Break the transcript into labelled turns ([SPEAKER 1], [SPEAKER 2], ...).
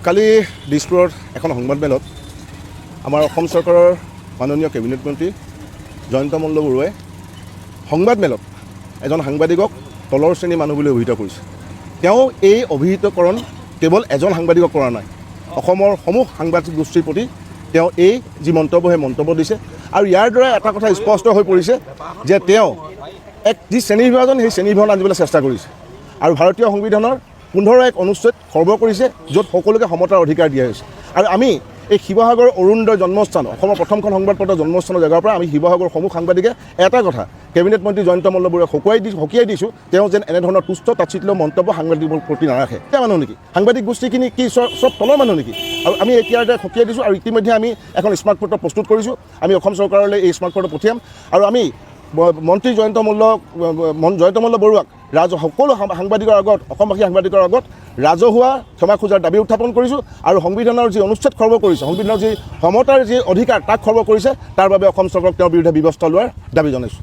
[SPEAKER 1] কালি দিছপুৰত এখন সংবাদমেলত আমাৰ অসম চৰকাৰৰ মাননীয় কেবিনেট মন্ত্ৰী জয়ন্ত মল্ল বৰুৱাই সংবাদমেলত এজন সাংবাদিকক তলৰ শ্ৰেণীৰ মানুহ বুলি অভিহিত কৰিছে। তেওঁ এই অভিহিতকৰণ কেৱল এজন সাংবাদিকক কৰা নাই, অসমৰ সমূহ সাংবাদিক গোষ্ঠীৰ প্ৰতি তেওঁ এই যি মন্তব্য সেই মন্তব্য দিছে। আৰু ইয়াৰ দ্বাৰা এটা কথা স্পষ্ট হৈ পৰিছে যে তেওঁ যি শ্ৰেণীবিভাজন সেই শ্ৰেণীবিভাজন আনিবলৈ চেষ্টা কৰিছে আৰু ভাৰতীয় সংবিধানৰ 15 অনুচ্ছেদ খৰ্ব কৰিছে, য'ত সকলোকে সমতাৰ অধিকাৰ দিয়া হৈছে। আৰু আমি এই শিৱসাগৰ অৰুণোদয় জন্মস্থান, অসমৰ প্ৰথমখন সংবাদপত্ৰ জন্মস্থানৰ জেগাৰ পৰা আমি শিৱসাগৰ সমূহ সাংবাদিকে এটা কথা কেবিনেট মন্ত্ৰী জয়ন্ত মল্ল বৰুৱাক সকীয়াই দিছোঁ, তেওঁ যেন এনেধৰণৰ তুষ্ট তাচ্ছিল্য মন্তব্য সাংবাদিকৰ প্ৰতি নাৰাখে। এতিয়া মানুহ নেকি সাংবাদিক গোষ্ঠীখিনি কি চব তলৰ মানুহ নেকি? আৰু আমি এতিয়াৰ দ্বাৰা সকীয়াই দিছোঁ আৰু ইতিমধ্যে আমি এখন স্মাৰক পত্ৰ প্ৰস্তুত কৰিছোঁ। আমি অসম চৰকাৰলৈ এই স্মাৰক পত্ৰ পঠিয়াম আৰু আমি মন্ত্ৰী জয়ন্ত মল্ল বৰুৱাক সকলো সাংবাদিকৰ আগত, অসমবাসী সাংবাদিকৰ আগত ৰাজহুৱা ক্ষমা খোজাৰ দাবী উত্থাপন কৰিছোঁ আৰু সংবিধানৰ যি অনুচ্ছেদ খৰ্ব কৰিছে, সংবিধানৰ যি সমতাৰ যি অধিকাৰ তাক খৰ্ব কৰিছে, তাৰ বাবে অসম চৰকাৰক তেওঁৰ বিৰুদ্ধে ব্যৱস্থা লোৱাৰ দাবী জনাইছোঁ।